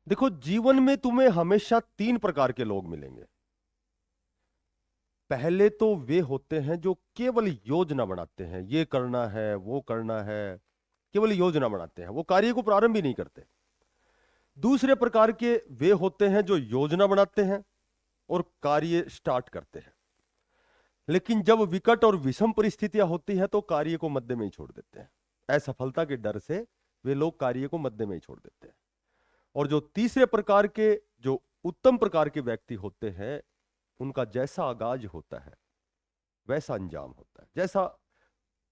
देखो, जीवन में तुम्हें हमेशा तीन प्रकार के लोग मिलेंगे। पहले तो वे होते हैं जो केवल योजना बनाते हैं, ये करना है वो करना है, केवल योजना बनाते हैं, वो कार्य को प्रारंभ ही नहीं करते। दूसरे प्रकार के वे होते हैं जो योजना बनाते हैं और कार्य स्टार्ट करते हैं, लेकिन जब विकट और विषम परिस्थितियां होती हैं तो कार्य को मध्य में ही छोड़ देते हैं। असफलता के डर से वे लोग कार्य को मध्य में ही छोड़ देते हैं। और जो तीसरे प्रकार के, जो उत्तम प्रकार के व्यक्ति होते हैं, उनका जैसा आगाज होता है वैसा अंजाम होता है। जैसा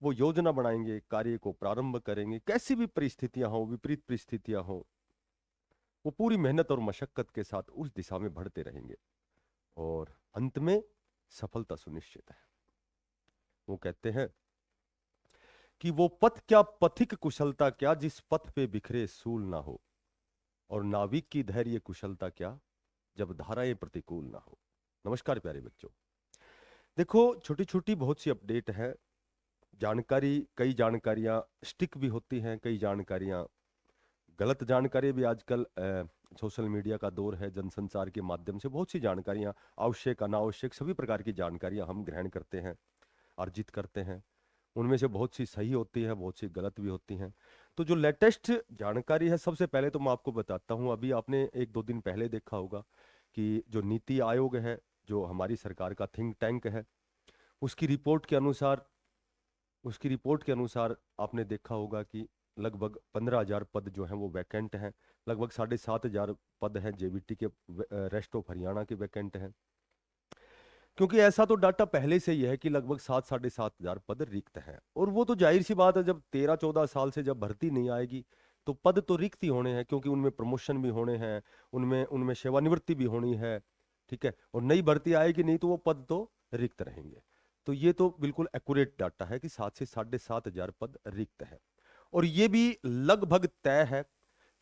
वो योजना बनाएंगे, कार्य को प्रारंभ करेंगे, कैसी भी परिस्थितियां हो, विपरीत परिस्थितियां हो, वो पूरी मेहनत और मशक्कत के साथ उस दिशा में बढ़ते रहेंगे और अंत में सफलता सुनिश्चित है। वो कहते हैं कि वो पथ क्या, पथिक कुशलता क्या, जिस पथ पे बिखरे सूल ना हो, और नाविक की धैर्य कुशलता क्या, जब धाराएं प्रतिकूल ना हो। नमस्कार प्यारे बच्चों। देखो, छोटी छोटी बहुत सी अपडेट है। जानकारी, कई जानकारियां स्टिक भी होती हैं, कई जानकारियां गलत जानकारी भी। आजकल सोशल मीडिया का दौर है, जनसंचार के माध्यम से बहुत सी जानकारियां, आवश्यक अनावश्यक सभी प्रकार की जानकारियां हम ग्रहण करते हैं, अर्जित करते हैं। उनमें से बहुत सी सही होती है, बहुत सी गलत भी होती हैं। तो जो लेटेस्ट जानकारी है, सबसे पहले तो मैं आपको बताता हूं। अभी आपने एक दो दिन पहले देखा होगा कि जो नीति आयोग है, जो हमारी सरकार का थिंक टैंक है, उसकी रिपोर्ट के अनुसार उसकी रिपोर्ट के अनुसार आपने देखा होगा कि लगभग 15,000 पद जो हैं वो वैकेंट हैं। लगभग 7,500 पद हैं जेबीटी के, रेस्ट ऑफ हरियाणा के वैकेंट हैं। क्योंकि ऐसा तो डाटा पहले से ही है कि लगभग 7,000 से 7,500 पद रिक्त हैं। और वो तो जाहिर सी बात है, जब 13-14 साल से जब भर्ती नहीं आएगी तो पद तो रिक्त ही होने हैं, क्योंकि उनमें प्रमोशन भी होने हैं, उनमें उनमें सेवानिवृत्ति भी होनी है। ठीक है, और नई भर्ती आएगी नहीं तो वो पद तो रिक्त रहेंगे। तो ये तो बिल्कुल एक्यूरेट डाटा है कि 7 से 7,500 पद रिक्त है। और ये भी लगभग तय है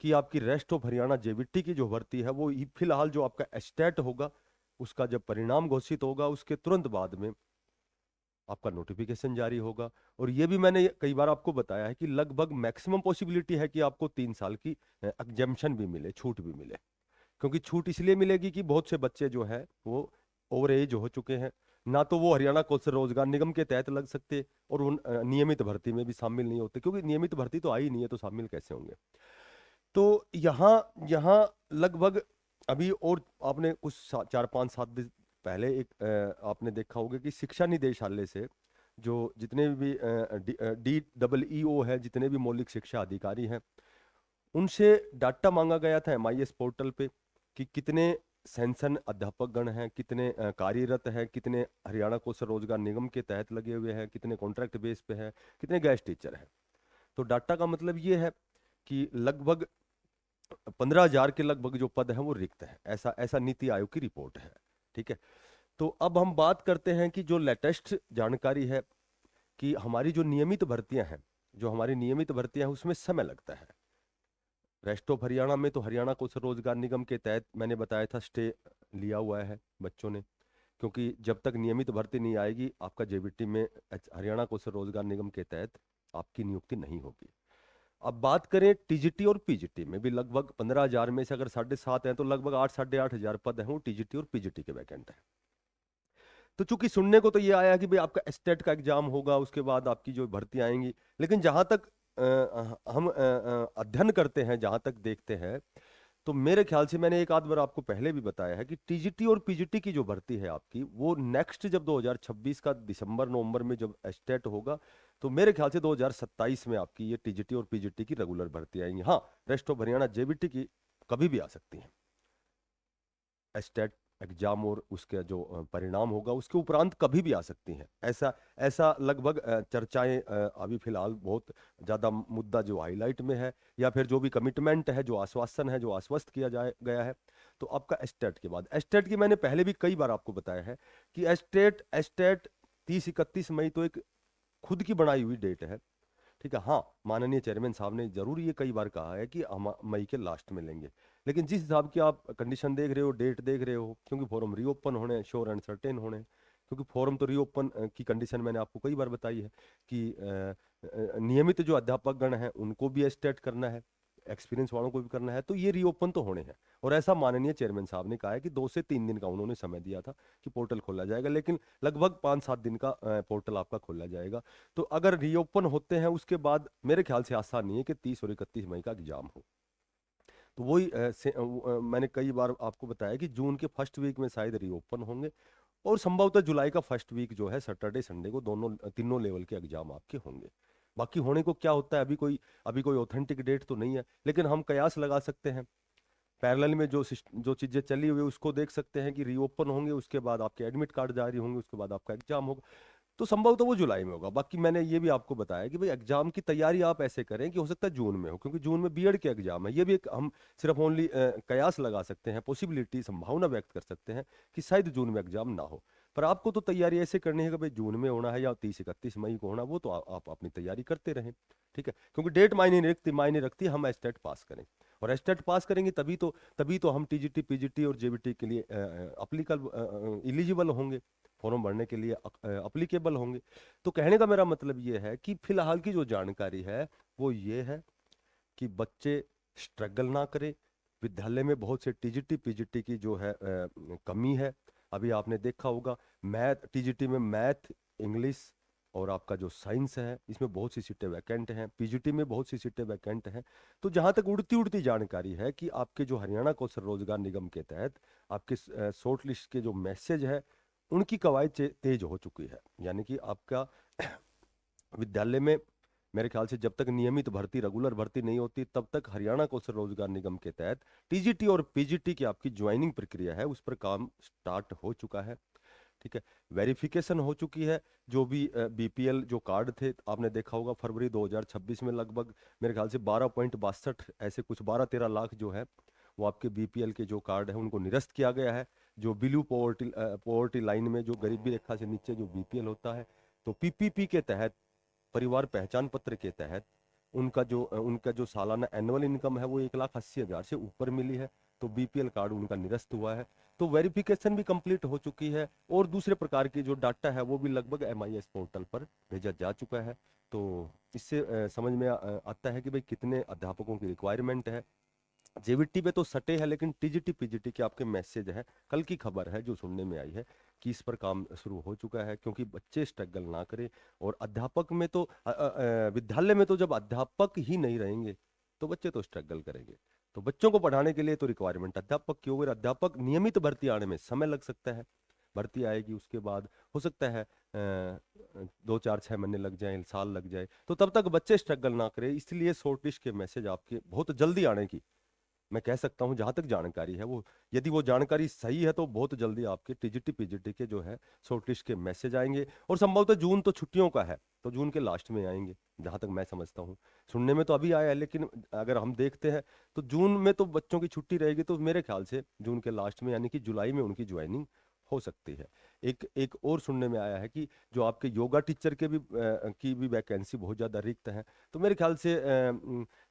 कि आपकी रेस्ट ऑफ हरियाणा जेबीटी की जो भर्ती है वो फिलहाल जो आपका एस्टेट होगा, उसका जब परिणाम घोषित होगा उसके तुरंत बाद में आपका नोटिफिकेशन जारी होगा। और ये भी मैंने कई बार आपको बताया है कि लगभग मैक्सिमम पॉसिबिलिटी है कि आपको 3 साल की एग्जेम्पशन भी मिले, छूट भी मिले। क्योंकि छूट इसलिए मिलेगी कि बहुत से बच्चे जो है वो ओवर एज हो चुके हैं, ना तो वो हरियाणा कौशल रोजगार निगम के तहत लग सकते और उन नियमित भर्ती में भी शामिल नहीं होते, क्योंकि नियमित भर्ती तो आई नहीं है तो शामिल कैसे होंगे। तो यहाँ यहाँ लगभग अभी, और आपने कुछ 4-5 7 दिन पहले एक आपने देखा होगा कि शिक्षा निदेशालय से जो जितने भी DEEO है, जितने भी मौलिक शिक्षा अधिकारी हैं, उनसे डाटा मांगा गया था MIS पोर्टल पे कि कितने सैंक्शन अध्यापक गण हैं, कितने कार्यरत हैं, कितने हरियाणा कौशल रोजगार निगम के तहत लगे हुए हैं, कितने कॉन्ट्रैक्ट बेस पे हैं, कितने गेस्ट टीचर हैं। तो डाटा का मतलब ये है कि लगभग 15,000 के लगभग जो पद हैं वो रिक्त हैं। ऐसा ऐसा नीति आयोग की रिपोर्ट है। ठीक है, तो अब हम बात करते हैं कि जो लेटेस्ट जानकारी है कि हमारी जो नियमित भर्तियां हैं, जो हमारी नियमित भर्तियां हैं उसमें समय लगता है। रेस्ट ऑफ हरियाणा में तो हरियाणा कौशल रोजगार निगम के तहत मैंने बताया था स्टे लिया हुआ है बच्चों ने, क्योंकि जब तक नियमित भर्ती नहीं आएगी आपका जेबीटी में, हरियाणा कौशल रोजगार निगम के तहत आपकी नियुक्ति नहीं होगी। अब बात करें टीजीटी और पीजीटी में भी, लगभग 15,000 में से अगर 7,500 हैं तो लगभग 8-8,500 पद हैं वो टीजीटी और पीजीटी के वैकेंट हैं। तो चूंकि सुनने को तो ये आया कि भाई आपका एस्टेट का एग्जाम होगा, उसके बाद आपकी जो भर्ती आएंगी, लेकिन जहां तक हम अध्ययन करते हैं, जहां तक देखते हैं, तो मेरे ख्याल से मैंने एक आध बार आपको पहले भी बताया है कि टीजीटी और पीजीटी की जो भर्ती है आपकी, वो नेक्स्ट जब 2026 का दिसंबर नवंबर में जब एस्टेट होगा, तो मेरे ख्याल से 2027 में आपकी ये टीजीटी और पीजीटी की रेगुलर भर्ती आएंगी। हाँ, रेस्ट ऑफ हरियाणा जेबीटी की कभी भी आ सकती है एस्टेट एग्जाम, और उसके जो परिणाम होगा उसके उपरांत कभी भी आ सकती हैं। ऐसा ऐसा लगभग चर्चाएं अभी फिलहाल बहुत ज्यादा मुद्दा जो हाईलाइट में है, या फिर जो भी कमिटमेंट है, जो आश्वासन है, जो आश्वस्त किया जाए गया है। तो आपका एस्टेट के बाद, एस्टेट की मैंने पहले भी कई बार आपको बताया है कि एस्टेट एस्टेट 30-31 मई तो एक खुद की बनाई हुई डेट है। ठीक है, हाँ, माननीय चेयरमैन साहब ने जरूर ये कई बार कहा है कि हम मई के लास्ट में लेंगे, लेकिन जिस हिसाब की आप कंडीशन देख रहे हो, डेट देख रहे हो, क्योंकि फॉर्म रीओपन होने, श्योर एंड सर्टेन होने, क्योंकि फॉर्म तो रीओपन की कंडीशन मैंने आपको कई बार बताई है कि नियमित जो अध्यापक गण हैं उनको भी एस्टेट करना है, एक्सपीरियंस वालों को भी करना है, तो ये रीओपन तो होने हैं। और ऐसा माननीय चेयरमैन साहब ने कहा है कि 2 से 3 दिन का उन्होंने समय दिया था कि पोर्टल खोला जाएगा, लेकिन लगभग 5-7 दिन का पोर्टल आपका खोला जाएगा। तो अगर रीओपन होते हैं उसके बाद मेरे ख्याल से आसान नहीं है कि 30 और 31 मई का एग्जाम हो। तो वही मैंने कई बार आपको बताया कि जून के फर्स्ट वीक में शायद रीओपन होंगे, और संभवतः जुलाई का फर्स्ट वीक जो है सैटरडे संडे को दोनों तीनों लेवल के एग्जाम आपके होंगे। बाकी होने को क्या होता है, अभी कोई ऑथेंटिक डेट तो नहीं है, लेकिन हम कयास लगा सकते हैं। पैरेलल में जो चीजें चली हुई है उसको देख सकते हैं कि रीओपन होंगे, उसके बाद आपके एडमिट कार्ड जारी होंगे, उसके बाद आपका एग्जाम होगा। तो संभव तो वो जुलाई में होगा। बाकी मैंने ये भी आपको बताया कि भाई एग्जाम की तैयारी आप ऐसे करें कि हो सकता है जून में हो, क्योंकि जून में बीएड के एग्जाम है। ये भी एक हम सिर्फ ओनली कयास लगा सकते हैं, पॉसिबिलिटी संभावना व्यक्त कर सकते हैं कि शायद जून में एग्जाम ना हो। पर आपको तो तैयारी ऐसे करनी है कि भाई जून में होना है या 30-31 मई को होना, वो तो आप अपनी तैयारी करते रहें, ठीक है। क्योंकि डेट मायने रखती है, हम एस्टेट पास करें, और एस्टेट पास करेंगे तभी तो हम टीजीटी पीजीटी और जेबीटी के लिए एलिजिबल होंगे, फॉर्म भरने के लिए अप्लीकेबल होंगे। तो कहने का मेरा मतलब ये है कि फिलहाल की जो जानकारी है वो ये है कि बच्चे स्ट्रगल ना करें। विद्यालय में बहुत से टीजीटी पीजीटी की जो है कमी है। अभी आपने देखा होगा टीजीटी में मैथ, इंग्लिश और आपका जो साइंस है, इसमें बहुत सी सीटें वैकेंट हैं। पीजीटी में बहुत सी सीटें वैकेंट हैं। तो जहां तक उड़ती उड़ती जानकारी है कि आपके जो हरियाणा कौशल रोजगार निगम के तहत आपके शॉर्ट लिस्ट के जो मैसेज है उनकी कवायद तेज हो चुकी है। यानी कि आपका विद्यालय में मेरे ख्याल से जब तक नियमित भर्ती, रेगुलर भर्ती नहीं होती, तब तक हरियाणा कौशल रोजगार निगम के तहत टीजीटी और पीजीटी की आपकी ज्वाइनिंग प्रक्रिया है उस पर काम स्टार्ट हो चुका है, ठीक है। वेरिफिकेशन हो चुकी है। जो भी बीपीएल जो कार्ड थे, आपने देखा होगा फरवरी 2026 में लगभग मेरे ख्याल से 12.62 ऐसे कुछ 12-13 लाख जो है वो आपके बीपीएल के जो कार्ड है उनको निरस्त किया गया है। जो बिलो पॉवर्टी लाइन में जो गरीबी रेखा से नीचे जो बीपीएल होता है, तो पीपीपी के तहत, परिवार पहचान पत्र के तहत उनका जो सालाना एनुअल इनकम है वो 1,80,000 से ऊपर मिली है, तो बीपीएल कार्ड उनका निरस्त हुआ है। तो वेरिफिकेशन भी कंप्लीट हो चुकी है, और दूसरे प्रकार की जो डाटा है वो भी लगभग एमआईएस पोर्टल पर भेजा जा चुका है। तो इससे समझ में आता है कि भाई कितने अध्यापकों की रिक्वायरमेंट है। जेवीटी पे तो सटे है, लेकिन टीजीटी पीजीटी के आपके मैसेज है, कल की खबर है जो सुनने में आई है कि इस पर काम शुरू हो चुका है, क्योंकि बच्चे स्ट्रगल ना करें। और अध्यापक में तो विद्यालय में तो जब अध्यापक ही नहीं रहेंगे तो बच्चे तो स्ट्रगल करेंगे। तो बच्चों को पढ़ाने के लिए तो रिक्वायरमेंट अध्यापक की होगी। अध्यापक नियमित भर्ती आने में समय लग सकता है, भर्ती आएगी उसके बाद हो सकता है 2-4-6 महीने लग जाए, साल लग जाए, तो तब तक बच्चे स्ट्रगल ना करें। इसलिए शॉर्ट लिस्ट के मैसेज आपके बहुत जल्दी आने की मैं कह सकता हूं, जहां तक जानकारी है वो, यदि वो जानकारी सही है तो बहुत जल्दी आपके टीजीटी पीजीटी के जो है शॉर्टलिस्ट के मैसेज आएंगे। और संभवतः जून तो छुट्टियों का है, तो जून के लास्ट में आएंगे जहां तक मैं समझता हूं। सुनने में तो अभी आया है, लेकिन अगर हम देखते हैं तो जून में तो बच्चों की छुट्टी रहेगी, तो मेरे ख्याल से जून के लास्ट में यानी कि जुलाई में उनकी ज्वाइनिंग हो सकती है। एक एक और सुनने में आया है कि जो आपके योगा टीचर की भी वैकेंसी बहुत ज़्यादा रिक्त है। तो मेरे ख्याल से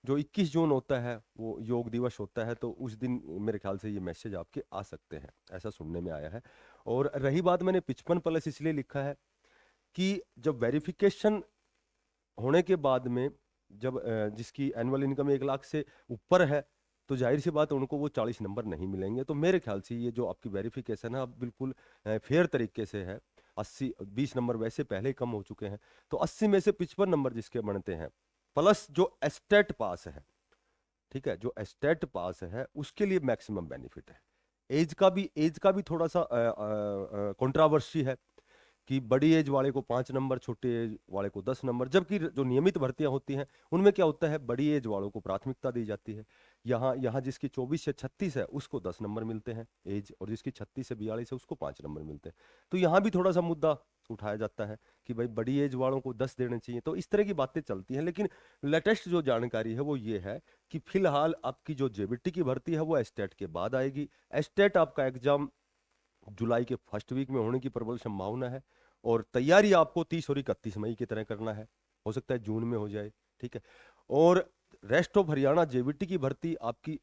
जो 21 जून होता है वो योग दिवस होता है, तो उस दिन मेरे ख्याल से ये मैसेज आपके आ सकते हैं, ऐसा सुनने में आया है। और रही बात, मैंने 55+ इसलिए लिखा है कि जब वेरिफिकेशन होने के बाद में जब जिसकी एनुअल इनकम 1 लाख से ऊपर है, तो जाहिर सी बात है उनको वो 40 नंबर नहीं मिलेंगे। तो मेरे ख्याल से ये जो आपकी वेरिफिकेशन है अब बिल्कुल फेयर तरीके से है। 20 नंबर वैसे पहले ही कम हो चुके हैं, तो 80 में से 55 नंबर जिसके बनते हैं, प्लस जो एस्टेट पास है, ठीक है, जो एस्टेट पास है उसके लिए मैक्सिमम बेनिफिट है। एज का भी थोड़ा सा कंट्रोवर्सी है कि बड़ी एज वाले को 5 नंबर, छोटे एज वाले को 10 नंबर, जबकि जो नियमित भर्तियां होती हैं उनमें क्या होता है, बड़ी एज वालों को प्राथमिकता दी जाती है। यहाँ जिसकी 24 से 36 है उसको 10 नंबर मिलते हैं एज, और जिसकी 36 से 42 है उसको 5 नंबर मिलते हैं। तो यहाँ भी थोड़ा सा मुद्दा उठाया जाता है कि भाई बड़ी एज वालों को 10 देने चाहिए। तो इस तरह की बातें चलती हैं, लेकिन लेटेस्ट जो जानकारी है वो ये है कि फिलहाल आपकी जो जेबीटी की भर्ती है वो एस्टेट के बाद आएगी। एस्टेट आपका एग्जाम जुलाई के फर्स्ट वीक में होने की प्रबल संभावना है, और तैयारी आपको 30 और 31 मई की तरह करना है, हो सकता है जून में हो जाए, ठीक है। और रेस्ट ऑफ हरियाणा जेबीटी की भर्ती आपकी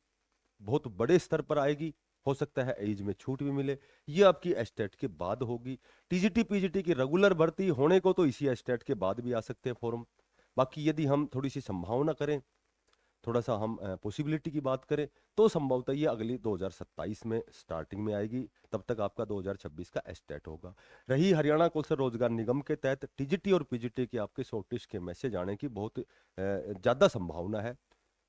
बहुत बड़े स्तर पर आएगी, हो सकता है एज में छूट भी मिले, ये आपकी एस्टेट के बाद होगी। टीजीटी पीजीटी की रेगुलर भर्ती होने को तो इसी एस्टेट के बाद भी आ सकते हैं फॉर्म। बाकी यदि हम थोड़ी सी संभावना करें थोड़ा सा हम पॉसिबिलिटी की बात करें तो संभवतः ये अगली 2027 में स्टार्टिंग में आएगी, तब तक आपका 2026 का एस्टेट होगा। रही हरियाणा कौशल रोजगार निगम के तहत टीजीटी और पीजीटी के आपके शॉर्टलिस्ट के मैसेज आने की बहुत ज़्यादा संभावना है,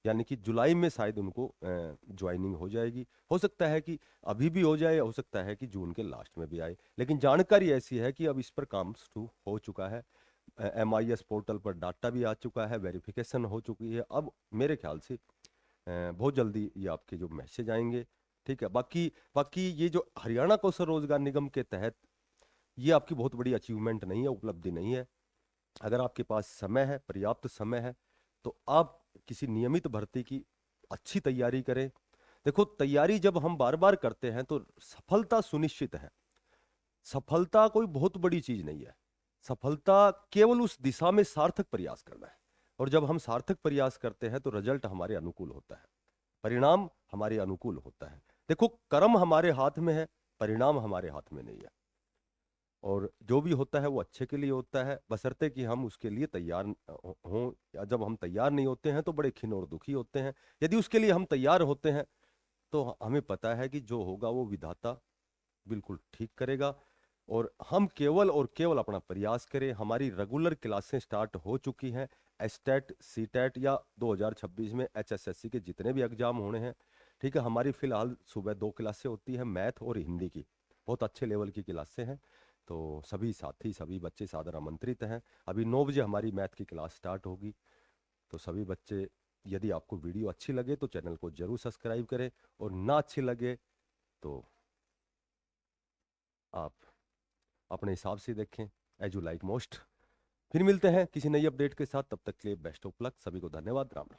यानी कि जुलाई में शायद उनको ज्वाइनिंग हो जाएगी। हो सकता है कि अभी भी हो जाए, हो सकता है कि जून के लास्ट में भी आए, लेकिन जानकारी ऐसी है कि अब इस पर काम शुरू हो चुका है। MIS पोर्टल पर डाटा भी आ चुका है, वेरिफिकेशन हो चुकी है। अब मेरे ख्याल से बहुत जल्दी ये आपके जो मैसेज आएंगे। ठीक है, बाकी बाकी ये जो हरियाणा कौशल रोजगार निगम के तहत, ये आपकी बहुत बड़ी अचीवमेंट नहीं है, उपलब्धि नहीं है। अगर आपके पास समय है, पर्याप्त समय है, तो आप किसी नियमित भर्ती की अच्छी तैयारी करें। देखो, तैयारी जब हम बार बार करते हैं तो सफलता सुनिश्चित है। सफलता कोई बहुत बड़ी चीज नहीं है। सफलता केवल उस दिशा में सार्थक प्रयास करना है, और जब हम सार्थक प्रयास करते हैं तो रिजल्ट हमारे अनुकूल होता है, परिणाम हमारे अनुकूल होता है। देखो, कर्म हमारे हाथ में है, परिणाम हमारे हाथ में नहीं है। और जो भी होता है वो अच्छे के लिए होता है, बशर्ते कि हम उसके लिए तैयार हों। या जब हम तैयार नहीं होते हैं तो बड़े खिन्न और दुखी होते हैं। यदि उसके लिए हम तैयार होते हैं तो हमें पता है कि जो होगा वो विधाता बिल्कुल ठीक करेगा। और हम केवल और केवल अपना प्रयास करें। हमारी रेगुलर क्लासें स्टार्ट हो चुकी हैं, एस्टेट, सीटेट या 2026 में HSSC के जितने भी एग्जाम होने हैं। ठीक है, हमारी फिलहाल सुबह 2 क्लासें होती हैं, मैथ और हिंदी की, बहुत अच्छे लेवल की क्लासें हैं। तो सभी साथी, सभी बच्चे सादर आमंत्रित हैं। अभी 9 बजे हमारी मैथ की क्लास स्टार्ट होगी। तो सभी बच्चे, यदि आपको वीडियो अच्छी लगे तो चैनल को जरूर सब्सक्राइब करें, और ना अच्छी लगे तो आप अपने हिसाब से देखें, एज यू लाइक मोस्ट। फिर मिलते हैं किसी नई अपडेट के साथ, तब तक के लिए बेस्ट ऑफ लक। सभी को धन्यवाद। राम राम।